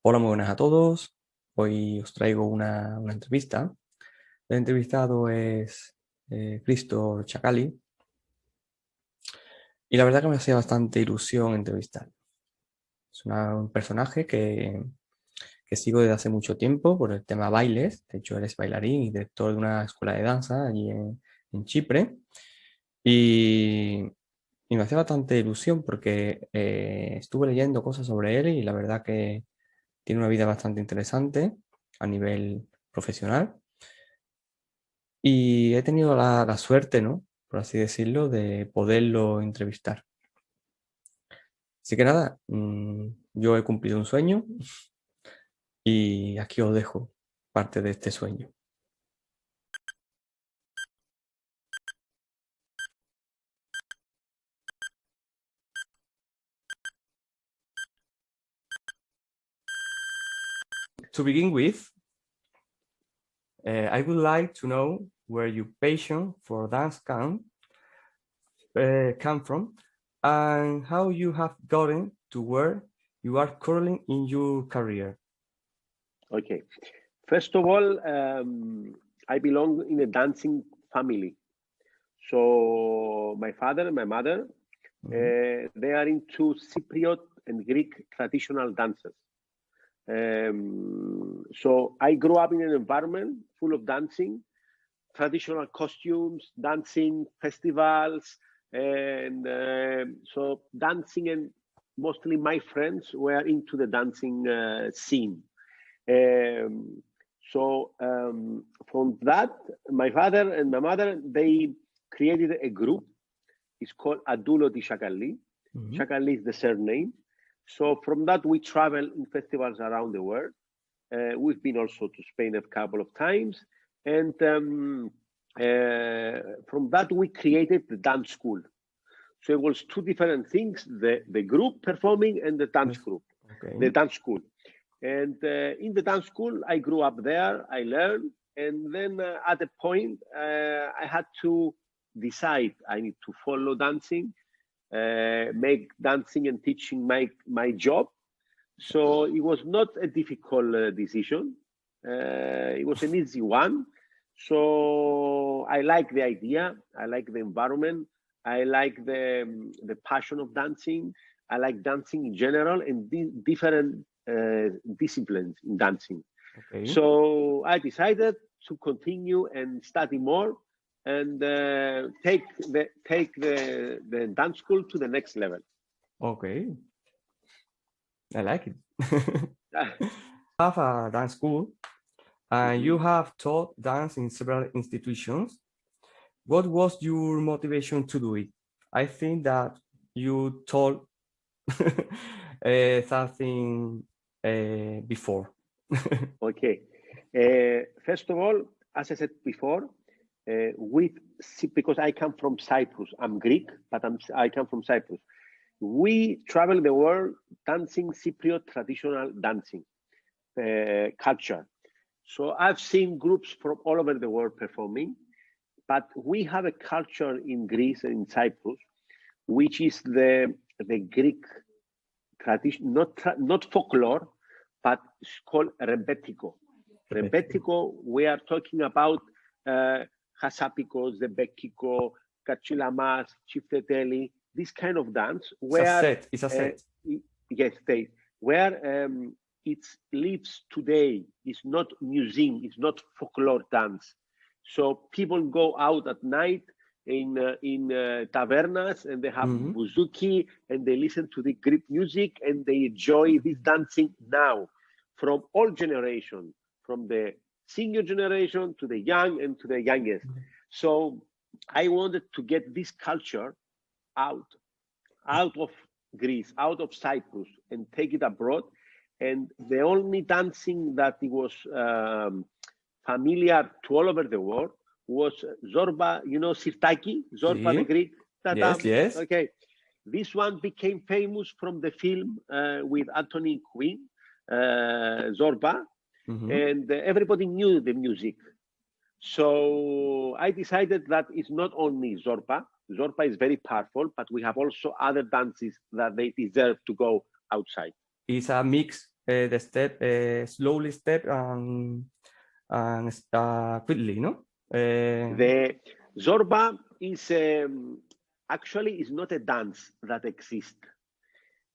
Hola, muy buenas a todos. Hoy os traigo una entrevista. El entrevistado es Christos Shakallis y la verdad que me hacía bastante ilusión entrevistar. Es un personaje que sigo desde hace mucho tiempo por el tema bailes. De hecho, él es bailarín y director de una escuela de danza allí en Chipre. Y, y me hacía bastante ilusión porque estuve leyendo cosas sobre él y la verdad que tiene una vida bastante interesante a nivel profesional. Y he tenido la suerte, ¿no? Por así decirlo, de poderlo entrevistar. Así que nada, yo he cumplido un sueño y aquí os dejo parte de este sueño. To begin with, I would like to know where your passion for dance come from and how you have gotten to where you are currently in your career. Okay. First of all, I belong in a dancing family. So my father and my mother, they are into Cypriot and Greek traditional dances. So I grew up in an environment full of dancing, traditional costumes, dancing, festivals, and so dancing, and mostly my friends were into the dancing scene. From that, my father and my mother, they created a group. It's called Odisea Griega. Shakallis is the surname. So from that, we travel in festivals around the world. We've been also to Spain a couple of times. And from that, we created the dance school. So it was two different things, the group performing and the dance group, the dance school. And in the dance school, I grew up there, I learned. And then at a point, I had to decide I need to follow dancing, make dancing and teaching my job. So it was not a difficult decision. It was an easy one. So I like the idea. I like the environment. I like the passion of dancing. I like dancing in general and different disciplines in dancing. Okay. So I decided to continue and study more and take the dance school to the next level. Okay. I like it. Have a dance school and you have taught dance in several institutions. What was your motivation to do it? I think that you told something before. Okay. First of all, as I said before, because I come from Cyprus. I'm Greek, but I come from Cyprus. We travel the world dancing Cypriot traditional dancing culture. So I've seen groups from all over the world performing, but we have a culture in Greece and in Cyprus, which is the Greek tradition, not folklore, but it's called rebetiko. Rebetiko, we are talking about Hasapikos, Zebekiko, Kachilamas, Chifteteli, this kind of dance where it's a set. Yes, where it lives today. It's not museum. It's not folklore dance. So people go out at night in tavernas and they have bouzouki and they listen to the Greek music and they enjoy this dancing now from all generations, from the senior generation to the young and to the youngest. So I wanted to get this culture out of Greece, out of Cyprus, and take it abroad. And the only dancing that it was familiar to all over the world was Zorba, Sirtaki, Zorba the Greek. Yes. Okay. This one became famous from the film with Anthony Quinn, Zorba, and everybody knew the music. So I decided that it's not only Zorba. Zorba is very powerful, but we have also other dances that they deserve to go outside. It's a mix the step, slowly step and quickly, no? The Zorba is actually is not a dance that exists.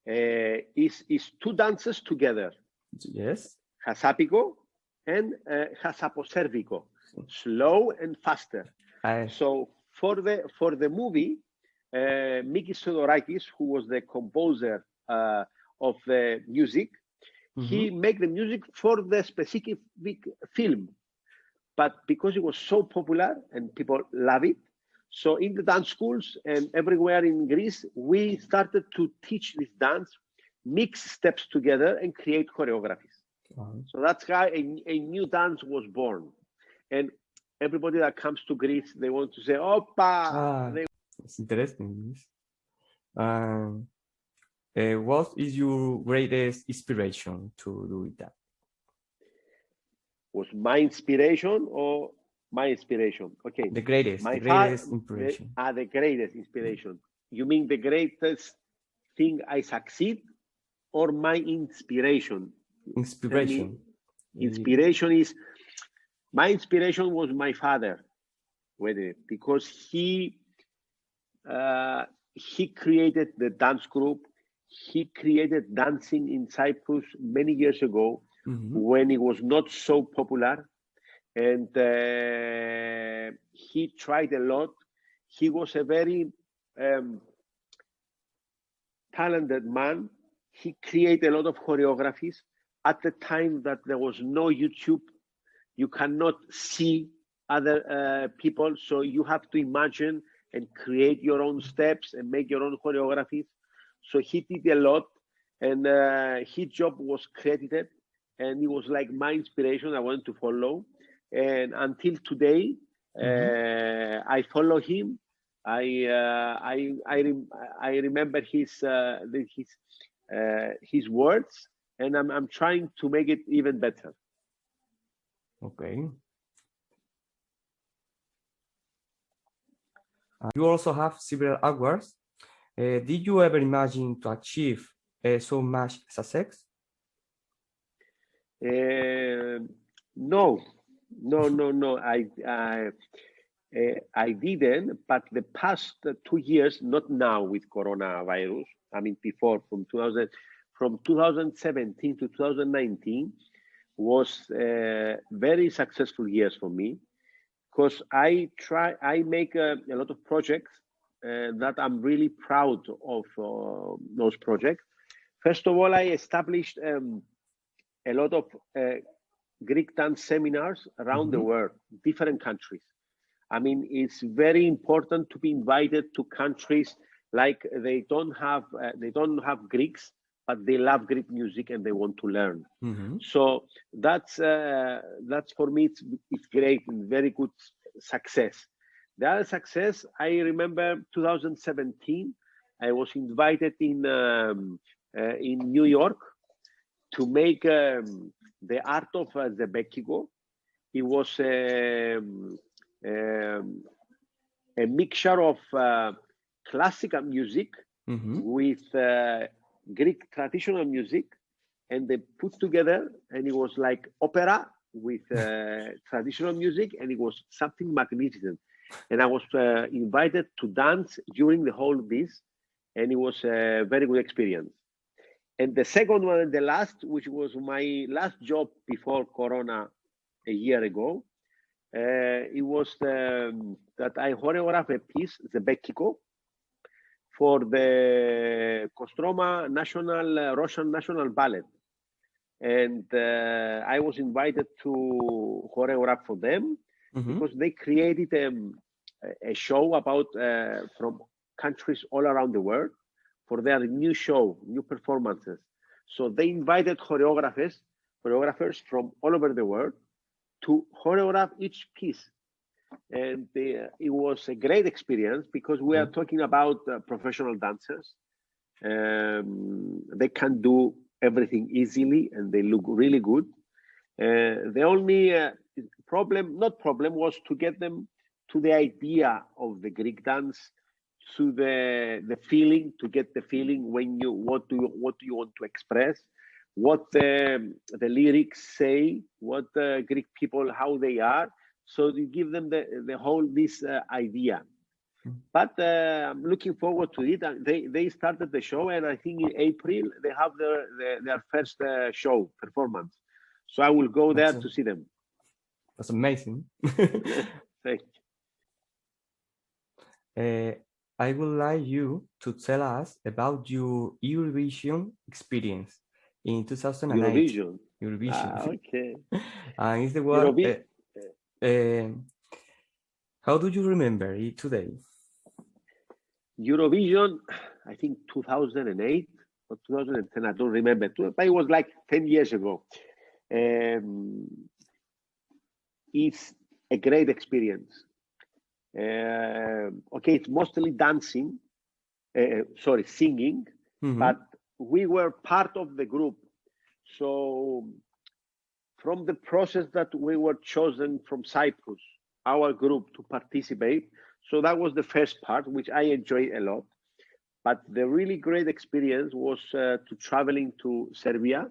Is two dances together. Yes. Hasapiko and Hasaposerviko, slow and faster. So for the movie, Mikis Theodorakis, who was the composer of the music, he made the music for the specific film. But because it was so popular and people love it, so in the dance schools and everywhere in Greece, we started to teach this dance, mix steps together and create choreographies. So that's how a new dance was born. And everybody that comes to Greece, they want to say, Opa! It's interesting. What is your greatest inspiration to do that? Was my inspiration or my inspiration? Okay. The greatest inspiration. The greatest inspiration. You mean the greatest thing I succeed or my inspiration? Inspiration. Inspiration is, my inspiration was my father, because he created the dance group. He created dancing in Cyprus many years ago when it was not so popular. And he tried a lot. He was a very talented man. He created a lot of choreographies. At the time that there was no YouTube, you cannot see other people. So you have to imagine and create your own steps and make your own choreographies. So he did a lot, and his job was credited, and it was like my inspiration. I wanted to follow, and until today, I follow him. I remember his words, and I'm trying to make it even better. Okay. You also have several awards. Did you ever imagine to achieve so much success? No. I didn't. But the past 2 years, not now with coronavirus. I mean, before from 2017 to 2019 was very successful years for me, because I make a lot of projects that I'm really proud of those projects. First of all, I established a lot of Greek dance seminars around the world, different countries. I mean, it's very important to be invited to countries like they don't have Greeks, but they love Greek music and they want to learn. So that's for me, it's great and very good success. The other success, I remember 2017, I was invited in New York to make the art of the Bekiko. It was a mixture of classical music with Greek traditional music, and they put together, and it was like opera with traditional music, and it was something magnificent. And I was invited to dance during the whole of this, and it was a very good experience. And the second one, and the last, which was my last job before Corona a year ago, it was that I choreographed a piece, the Bekiko, for the Kostroma Russian National Ballet. And I was invited to choreograph for them because they created a show about from countries all around the world for their new show, new performances. So they invited choreographers from all over the world to choreograph each piece. And it was a great experience because we are talking about professional dancers. They can do everything easily and they look really good. The only problem was to get them to the idea of the Greek dance, to the feeling, to get the feeling when what do you want to express. what the lyrics say, what the Greek people, how they are. So you give them the whole this idea. But I'm looking forward to it. They started the show, and I think in April they have their first show performance. So I will go there to see them. That's amazing. Thank you. I would like you to tell us about your Eurovision experience in 2008. Eurovision. Okay. And it's the one. How do you remember it today? Eurovision, I think 2008 or 2010, I don't remember. But it was like 10 years ago. It's a great experience. Okay, it's mostly dancing, singing, but we were part of the group. So from the process that we were chosen from Cyprus, our group, to participate, so that was the first part, which I enjoyed a lot. But the really great experience was to traveling to Serbia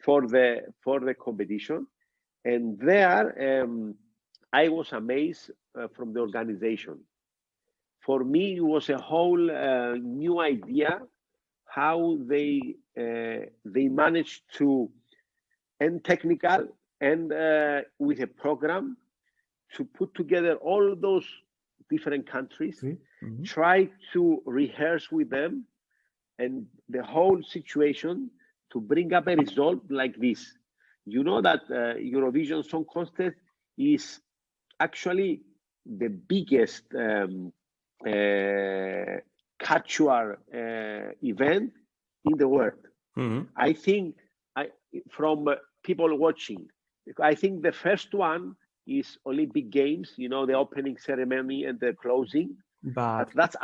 for the competition. And there, I was amazed from the organization. For me, it was a whole new idea how they managed to, and technical and with a program, to put together all those different countries, try to rehearse with them, and the whole situation to bring up a result like this. You know that Eurovision Song Contest is actually the biggest cultural event in the world. I think from people watching, I think the first one is Olympic Games, you know, the opening ceremony and the closing, but that's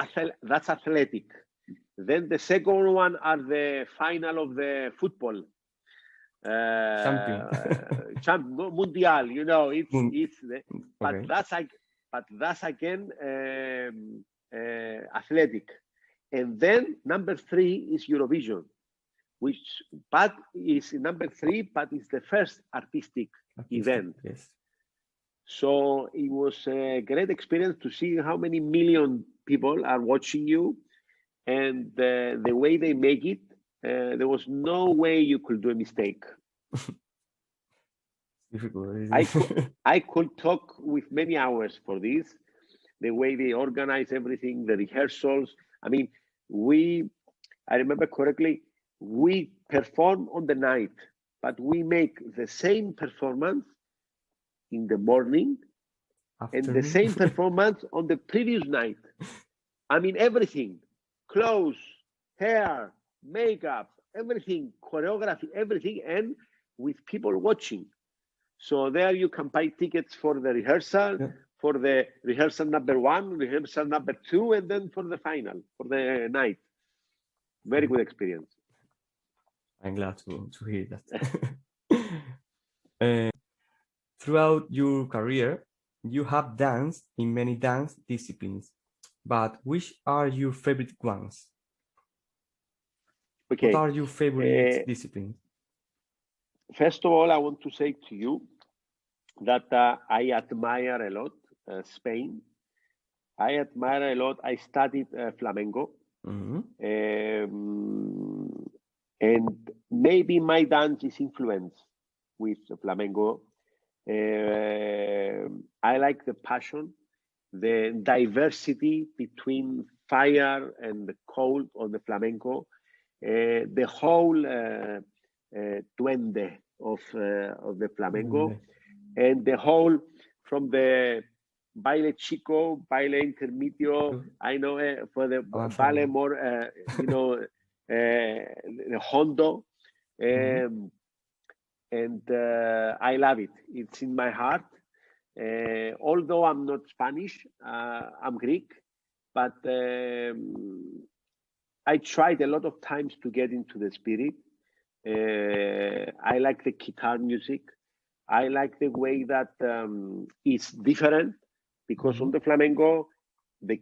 athletic. Then the second one are the final of the football. Mundial, you know, but that's again athletic. And then number 3 is Eurovision, which is number 3, but it's the first artistic event. Yes. So it was a great experience to see how many million people are watching you, and the way they make it. There was no way you could do a mistake. Difficult. I could talk with many hours for this, the way they organize everything, the rehearsals. I mean, I remember correctly, we perform on the night, but we make the same performance in the morning and the same performance on the previous night. I mean, everything, clothes, hair, makeup, everything, choreography, everything, and with people watching. So there you can buy tickets for the rehearsal, for the rehearsal number 1, rehearsal number 2, and then for the final, for the night. Very good experience. I'm glad to hear that. Throughout your career, you have danced in many dance disciplines, but which are your favorite ones? Okay. What are your favorite disciplines? First of all, I want to say to you that I admire a lot Spain. I admire a lot. I studied flamenco. And maybe my dance is influenced with flamenco. I like the passion, the diversity between fire and the cold on the flamenco, the whole duende of the flamenco, and the whole from the baile chico, baile intermedio. I know for the ballet more, you know, the hondo, and I love it. It's in my heart. Although I'm not Spanish, I'm Greek, but I tried a lot of times to get into the spirit. I like the guitar music. I like the way that it's different, because on the flamenco, the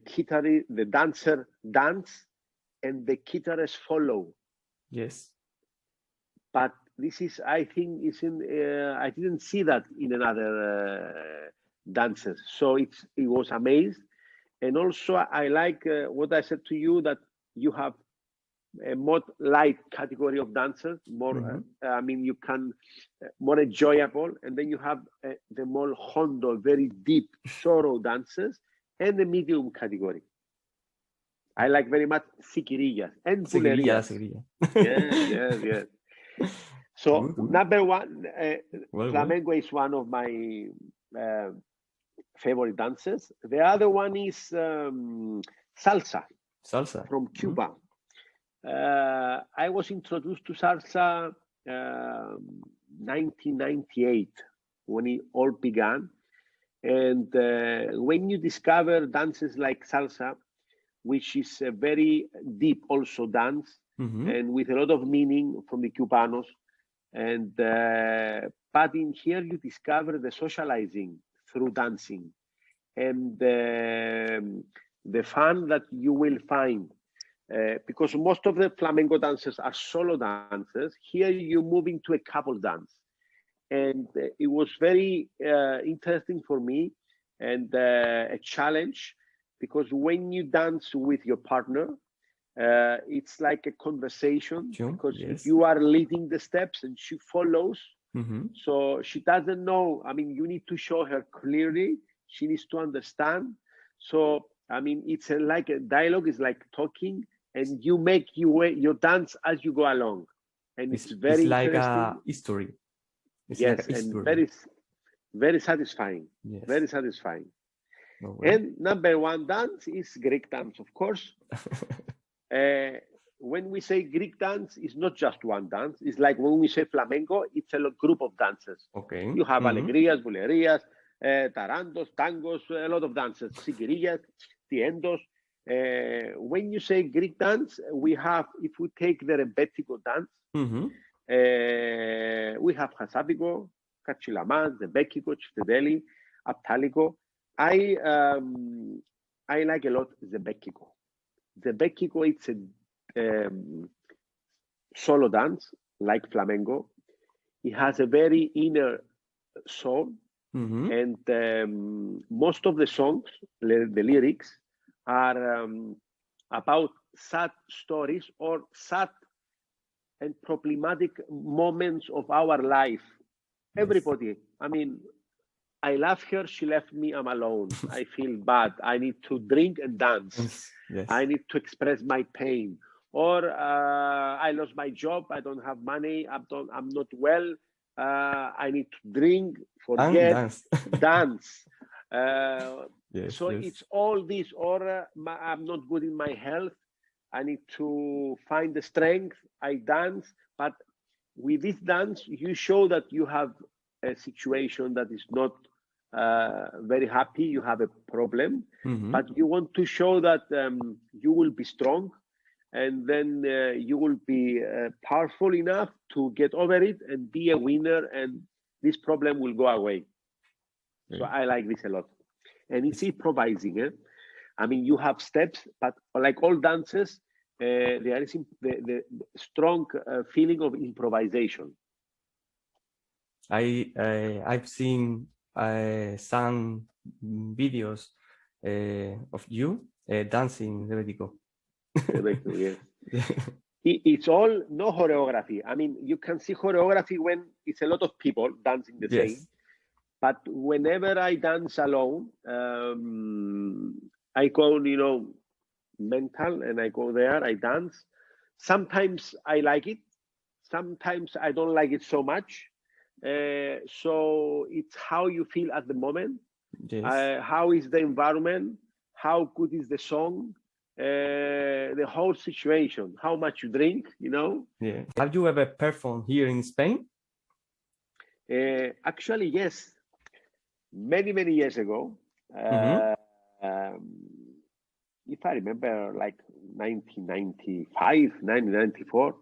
dancer dance and the guitarist follow. Yes. but this is, I think, I didn't see that in another dances. So it was amazed. And also I like what I said to you, that you have a more light category of dances, more, I mean, you can, more enjoyable. And then you have the more hondo, very deep sorrow dances, and the medium category. I like very much sikirillas and bulerías. Yes. So number one, flamenco is one of my favorite dances. The other one is salsa from Cuba. I was introduced to salsa 1998 when it all began. And when you discover dances like salsa, which is a very deep also dance, and with a lot of meaning from the Cubanos, and but in here you discover the socializing through dancing, and the fun that you will find, because most of the flamenco dances are solo dances. Here you move into a couple dance, and it was very interesting for me, and a challenge, because when you dance with your partner, it's like a conversation, because you are leading the steps and she follows. So she doesn't know. I mean, you need to show her clearly. She needs to understand. So, I mean, it's like a dialogue, is like talking, and you make your dance as you go along. And it's very like interesting. A history. It's yes, like a history. And very, very satisfying. Yes. Very satisfying. Oh, well. And number one dance is Greek dance, of course. When we say Greek dance, it's not just one dance. It's like when we say flamenco, it's a group of dances. Okay. You have alegrías, bulerías, tarantos, tangos, a lot of dances, sikirillas, tiendos. When you say Greek dance, we have, if we take the rebetiko dance, we have hasapiko, kachilamas, zebekiko, chiftedeli, aptaliko. I like a lot zebekiko. Zebekiko, it's a solo dance like flamenco. It has a very inner soul, and most of the songs, the lyrics, are about sad stories or sad and problematic moments of our life. Yes. Everybody, I mean, I love her, she left me, I'm alone. I feel bad. I need to drink and dance. Yes. I need to express my pain. Or I lost my job, I don't have money, I'm not well. I need to drink, forget, dance. Yes, so it's all this. Or I'm not good in my health. I need to find the strength. I dance. But with this dance, you show that you have a situation that is not very happy. You have a problem, but you want to show that you will be strong, and then you will be powerful enough to get over it and be a winner, and this problem will go away. Okay. So I like this a lot. And it's improvising. I mean, you have steps, but like all dances, there is the strong feeling of improvisation. I've seen some videos of you dancing Rebetiko. Yes. It's all no choreography. I mean, you can see choreography when it's a lot of people dancing the same. But whenever I dance alone, I go, mental, and I go there, I dance. Sometimes I like it. Sometimes I don't like it so much. So it's how you feel at the moment. Yes. How is the environment? How good is the song? The whole situation, how much you drink, Yeah. Have you ever performed here in Spain? Actually, yes. Many years ago. If I remember, like 1995, 1994,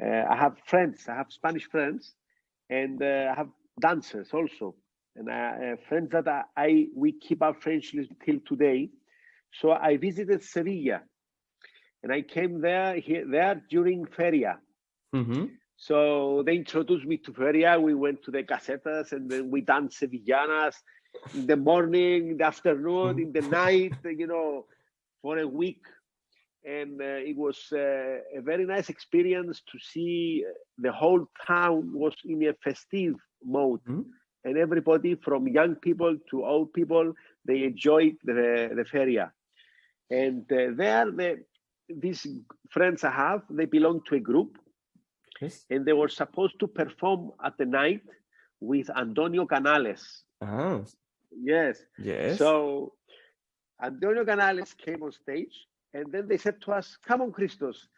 I have friends. I have Spanish friends, and I have dancers also, and friends that we keep our friendship till today. So I visited Sevilla, and I came there during Feria. So they introduced me to feria. We went to the casetas and then we danced sevillanas in the morning, in the afternoon, in the night, for a week. And it was a very nice experience to see the whole town was in a festive mode. And everybody from young people to old people, they enjoyed the feria. And these friends I have, they belong to a group. Yes. And they were supposed to perform at the night with Antonio Canales. Ah. Yes. Yes. So Antonio Canales came on stage, and then they said to us, "Come on, Christos,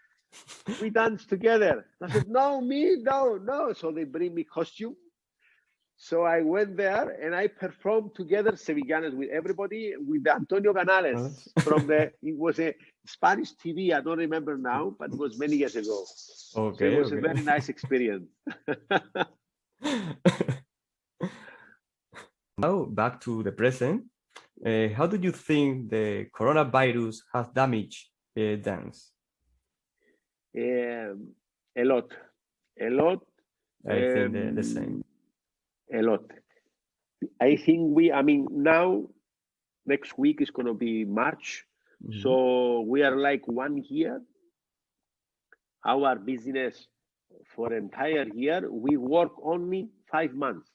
we dance together." I said, "No, me, no." So they bring me costume. So I went there and I performed together Sevillanas with everybody, with Antonio Canales it was a Spanish TV. I don't remember now, but it was many years ago. Okay, so it was a very nice experience. Now back to the present. How do you think the coronavirus has damaged dance? A lot. I think the same. A lot. I think now next week is going to be March. So we are like 1 year. Our business for entire year, we work only 5 months.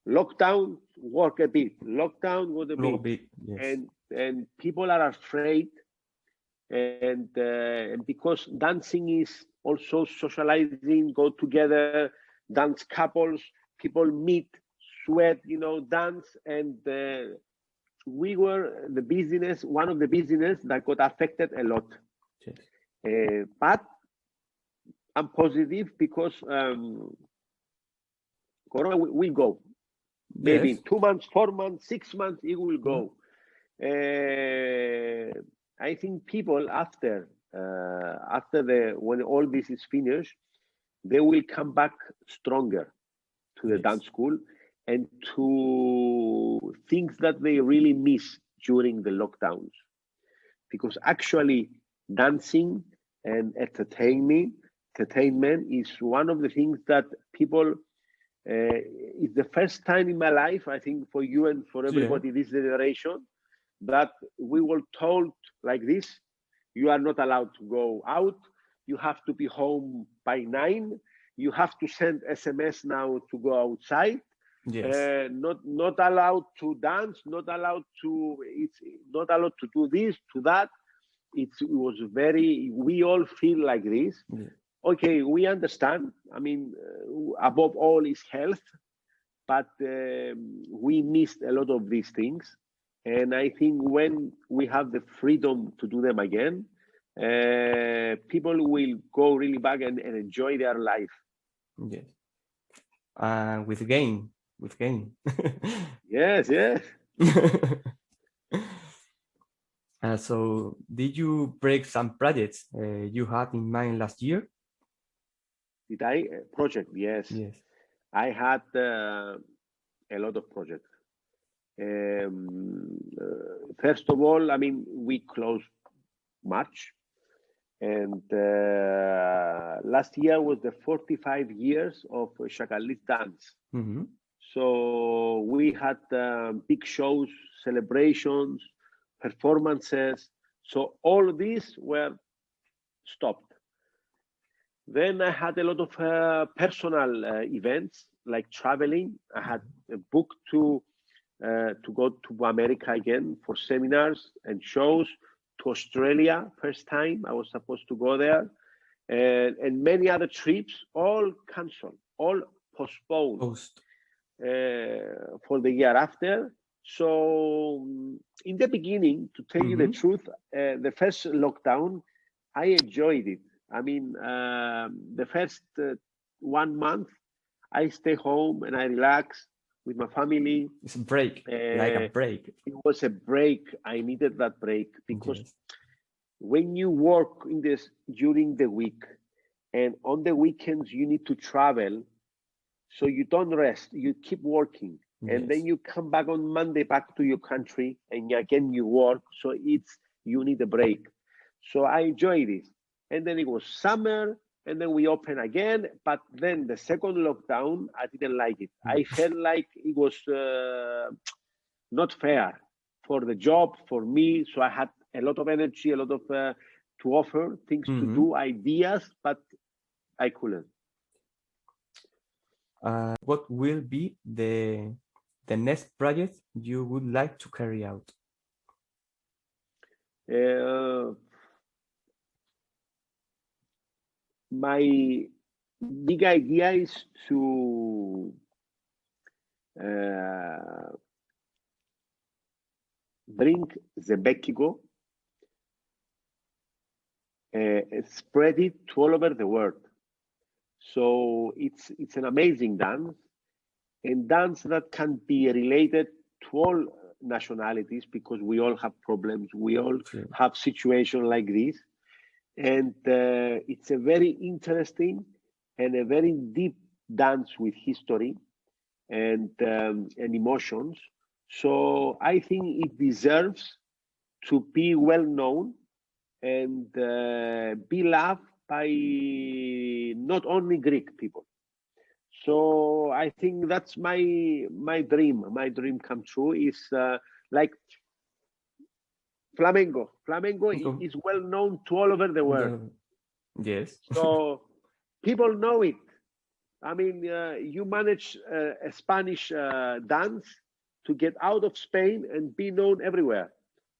Lockdown, work a bit. Lockdown, work a bit. Yes. And people are afraid. And because dancing is also socializing, go together, dance couples, people meet, sweat, dance. And we were one of the business that got affected a lot. Yes. But I'm positive because Corona will go. Maybe 2 months, 4 months, 6 months, it will go. I think people after when all this is finished, they will come back stronger to the dance school and to things that they really miss during the lockdowns. Because actually dancing and entertainment is one of the things that people, it's the first time in my life, I think for you and for everybody, this generation, that we were told like this: you are not allowed to go out, you have to be home by 9, you have to send SMS now to go outside. Yes. Not allowed to dance, not allowed to do this, to that. It was we all feel like this. Okay, we understand. Above all is health, but we missed a lot of these things. And I think when we have the freedom to do them again, people will go really back and enjoy their life. Yes. With gain. Yes. So did you break some projects you had in mind last year? Did I? Project, yes. I had a lot of projects. First of all, we closed March, and last year was the 45 years of Shakallis dance. So we had big shows, celebrations, performances. So all these were stopped. Then I had a lot of personal events, like traveling. I had booked to go to America again for seminars and shows, to Australia, first time I was supposed to go there, and many other trips, all canceled, all postponed for the year after. So in the beginning, to tell you the truth, the first lockdown, I enjoyed it. The first 1 month, I stay home and I relax with my family. It's a break, like a break. It was a break. I needed that break because when you work during the week and on the weekends you need to travel, so you don't rest, you keep working. And then you come back on Monday back to your country and again you work. So you need a break. So I enjoy this. And then it was summer and then we open again. But then the second lockdown, I didn't like it. I felt like it was not fair for the job, for me. So I had a lot of energy, a lot of to offer, things to do, ideas, but I couldn't. What will be the next project you would like to carry out? My big idea is to bring the Bekigo, spread it to all over the world. So it's an amazing dance, and dance that can be related to all nationalities, because we all have problems, we all have situations like this, and it's a very interesting and a very deep dance with history and emotions. So I think it deserves to be well known and be loved by not only Greek people. So I think that's my dream. My dream come true is like flamenco. Flamenco is well known to all over the world. Yes. So people know it. I mean, you manage a Spanish dance to get out of Spain and be known everywhere.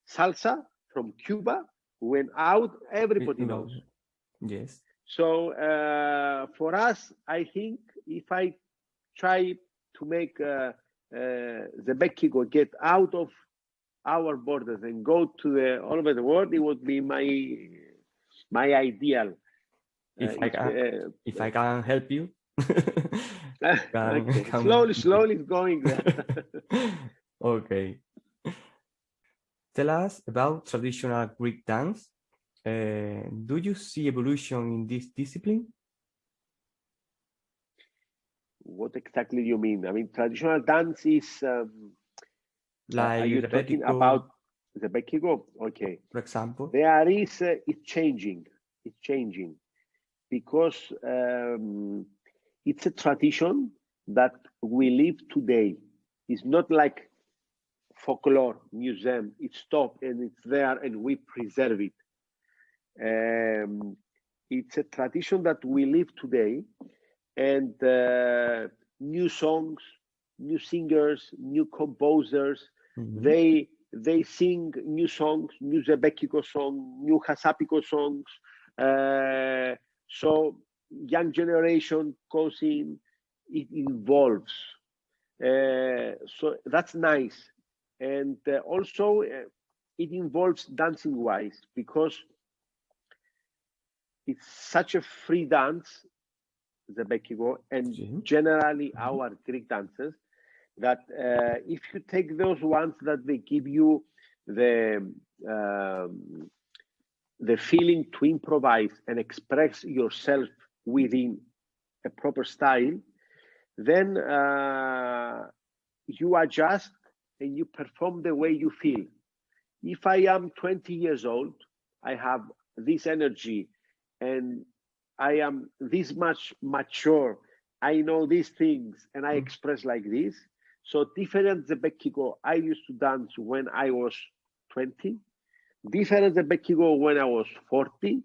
Salsa from Cuba went out, everybody knows. Yes. So for us, I think if I try to make the Mexico get out of our borders and go to all over the world, it would be my ideal. If I can help you. Okay. Slowly going there. Okay. Tell us about traditional Greek dance. Do you see evolution in this discipline? What exactly do you mean? I mean, traditional dance is like are you talking about the Bekigo? Okay. For example, there is it's changing because it's a tradition that we live today. It's not like folklore museum. It's stopped and it's there and we preserve it. It's a tradition that we live today, and new songs, new singers, new composers, they sing new songs, new Zebekiko song, new Hasapiko songs. So young generation goes in, it evolves. So that's nice. And also it involves dancing wise, because it's such a free dance, the Bekigo, and generally our Greek dances, that if you take those ones that they give you the feeling to improvise and express yourself within a proper style, then you adjust and you perform the way you feel. If I am 20 years old, I have this energy and I am this much mature, I know these things and I express like this. So different the Bekigo I used to dance when I was 20, different the Bekigo when I was 40,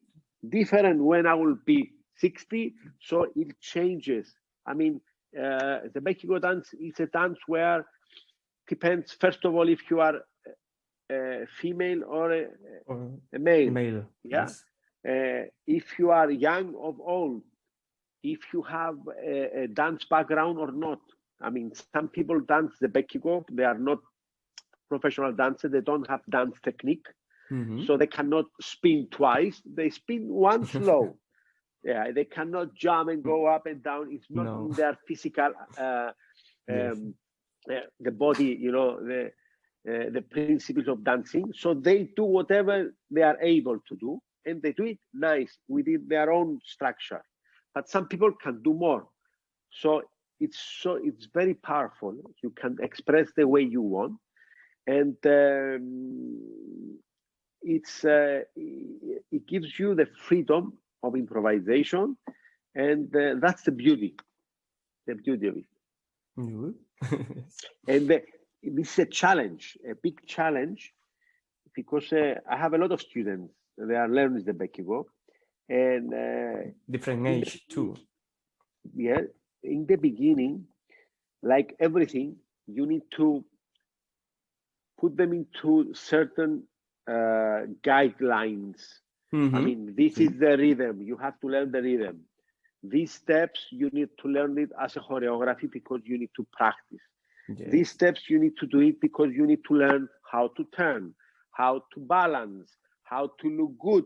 different when I will be 60. So it changes. I mean, the Bekigo dance is a dance where depends, first of all, if you are a female or a male. Yeah. Yes. If you are young or old, if you have a dance background or not. I mean, some people dance the Bekigo, they are not professional dancers, they don't have dance technique, so they cannot spin twice, they spin once slow. Yeah, they cannot jump and go up and down. It's not in their physical, the body, you know, the principles of dancing. So they do whatever they are able to do, and they do it nice within their own structure. But some people can do more. So it's very powerful. You can express the way you want, and it gives you the freedom of improvisation, And that's the beauty of it. And this is a challenge, a big challenge, because I have a lot of students. They are learning the Bekigo, and different age too. Yeah, in the beginning, like everything, you need to put them into certain guidelines. I mean, this is the rhythm. You have to learn the rhythm. These steps, you need to learn it as a choreography because you need to practice. Yes. These steps, you need to do it because you need to learn how to turn, how to balance, how to look good.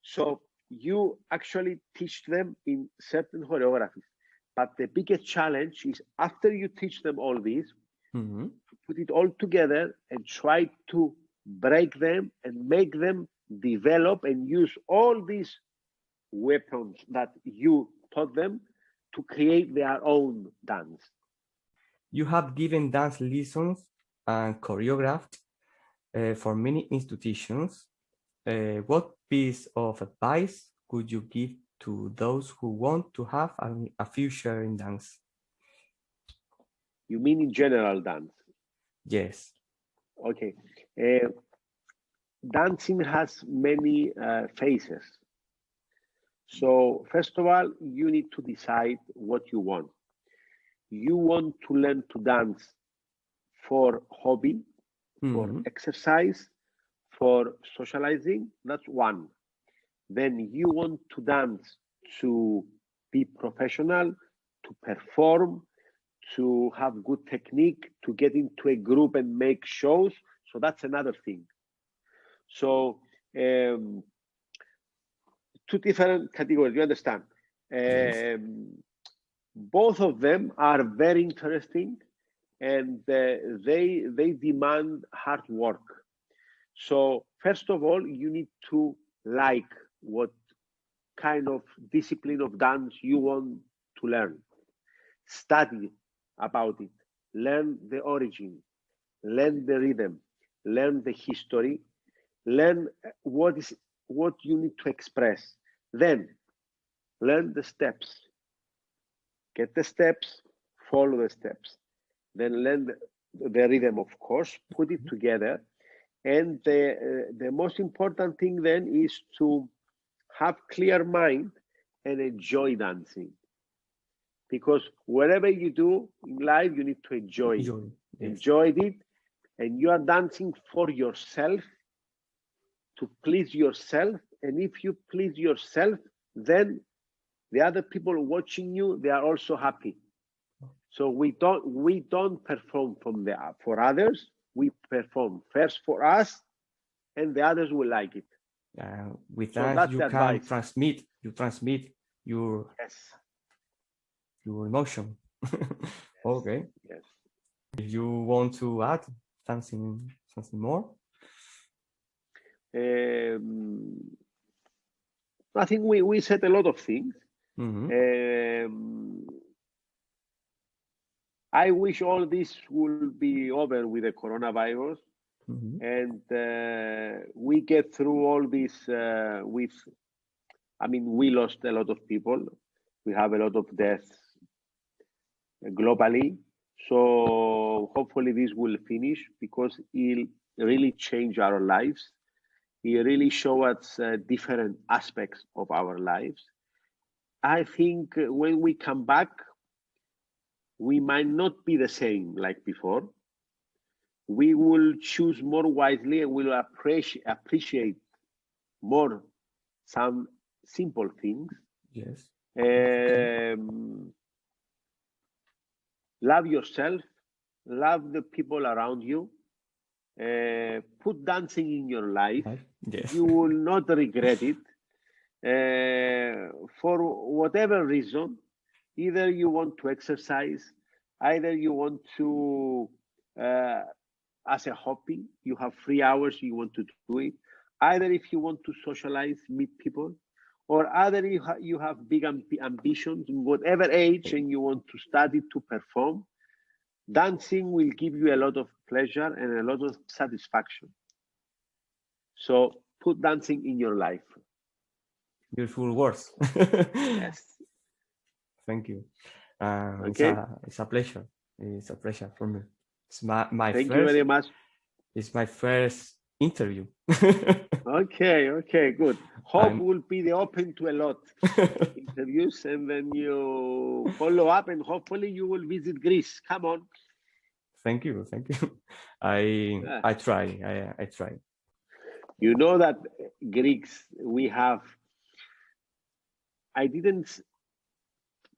So you actually teach them in certain choreographies. But the biggest challenge is after you teach them all this, to put it all together and try to break them and make them develop and use all these weapons that you taught them to create their own dance. You have given dance lessons and choreographed for many institutions. What piece of advice could you give to those who want to have a future in dance? You mean in general dance? Yes. Okay. Dancing has many phases. So first of all, you need to decide what you want. You want to learn to dance for hobby, for exercise, for socializing, that's one. Then you want to dance to be professional, to perform, to have good technique, to get into a group and make shows. So that's another thing. So two different categories, you understand? Yes. Both of them are very interesting and they demand hard work. So first of all, you need to like what kind of discipline of dance you want to learn. Study about it, learn the origin, learn the rhythm, learn the history, learn what you need to express. Then learn the steps. Get the steps, follow the steps. Then learn the rhythm, of course, put it together. And the most important thing then is to have clear mind and enjoy dancing. Because whatever you do in life, you need to enjoy it. Yes. Enjoy it, and you are dancing for yourself, to please yourself. And if you please yourself, then the other people watching you, they are also happy. So we don't perform for others. We perform first for us, and the others will like it. With that, you can transmit your emotion. Okay. Yes. If you want to add something more. I think we said a lot of things. I wish all this will be over with the coronavirus, and we get through all this we lost a lot of people. We have a lot of deaths globally. So hopefully this will finish, because it'll really change our lives. It really show us different aspects of our lives. I think when we come back, we might not be the same like before. We will choose more wisely, and we'll appreciate more some simple things. Yes. Love yourself, love the people around you. Put dancing in your life. Yes. You will not regret it. For whatever reason, either you want to exercise, either you want to, as a hobby, you have 3 hours, you want to do it. Either if you want to socialize, meet people, or either you have big ambitions in whatever age and you want to study to perform, dancing will give you a lot of pleasure and a lot of satisfaction. So put dancing in your life. Beautiful words. Yes. Thank you. Okay. It's a pleasure. It's a pleasure for me. It's my Thank you first. very much. It's my first interview. Okay, good. Hope I'm- will be the open to a lot interviews, and then you follow up, and hopefully you will visit Greece. Come on. Thank you. I try. I try. You know that Greeks, we have,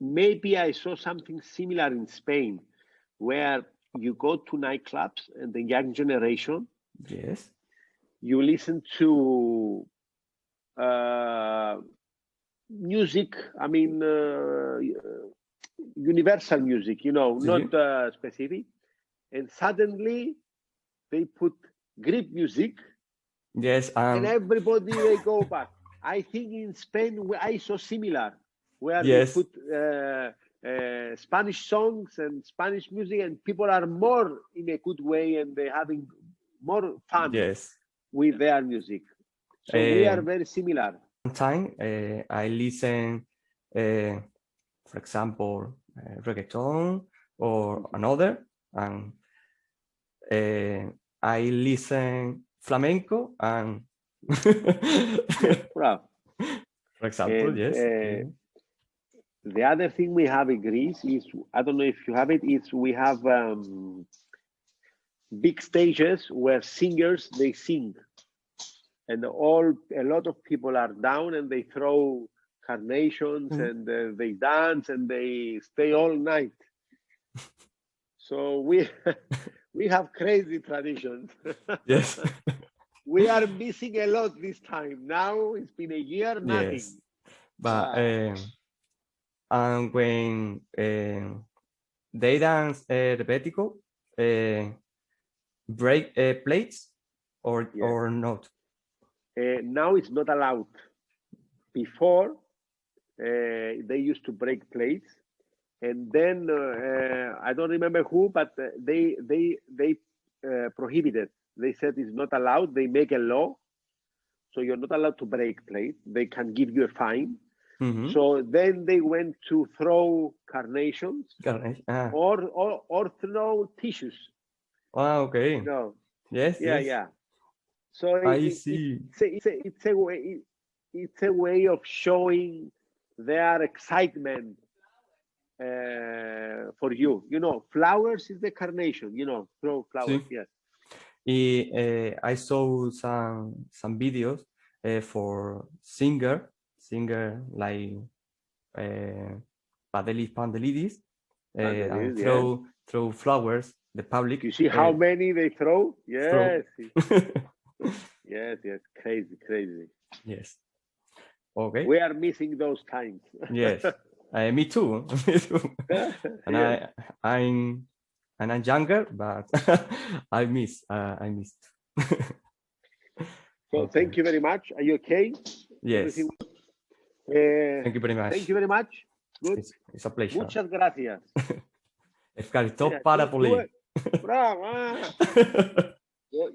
maybe I saw something similar in Spain, where you go to nightclubs and the young generation, Yes. you listen to music, I mean, universal music, not specific. And suddenly they put Greek music, Yes. and everybody they go back. I think in Spain I saw similar, where Yes. they put Spanish songs and Spanish music, and people are more in a good way, and they're having more fun Yes. with their music. So we are very similar. Sometimes I listen, for example, reggaeton or another, and I listen flamenco and Bravo. for example, And, yes. the other thing we have in Greece is, I don't know if you have it, is we have big stages where singers, they sing. And a lot of people are down and they throw carnations and they dance and they stay all night. So we have crazy traditions. Yes. We are missing a lot this time. Now it's been a year, nothing. Yes. But and when they dance repetico, break plates or not? Now it's not allowed. Before, they used to break plates, and then I don't remember who, but they prohibited. They said it's not allowed. They make a law, so you're not allowed to break plates. They can give you a fine. Mm-hmm. So then they went to throw carnations or throw tissues. Okay. Yes. Yeah. So I see. It's a way of showing their excitement for you. Flowers is the carnation. Throw flowers. Sí. Yes. I saw some videos for singer like Pandelidis and throw flowers. The public. You see how many they throw? Yes. Yes. Crazy. Yes. Okay. We are missing those times. Yes. Me too. And I'm younger, but I missed. So thank you very much. Are you okay? Yes. Thank you very much. Thank you very much. Good. It's a pleasure. Muchas gracias. Ευχαριστώ πάρα πολύ. Bravo.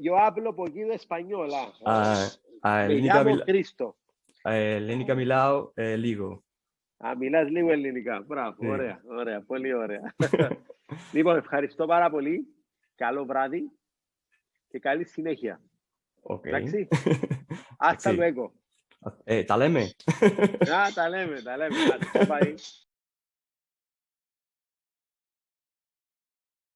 Yo hablo poquito español. Me llamo Cristo. Ελληνικά μιλάω λίγο. Μιλάς λίγο ελληνικά. Μπράβο, ωραία, πολύ ωραία. Λοιπόν, ευχαριστώ πάρα πολύ. Καλό βράδυ και καλή συνέχεια. Εντάξει. Hasta luego. Τα λέμε. Τα λέμε. Bye.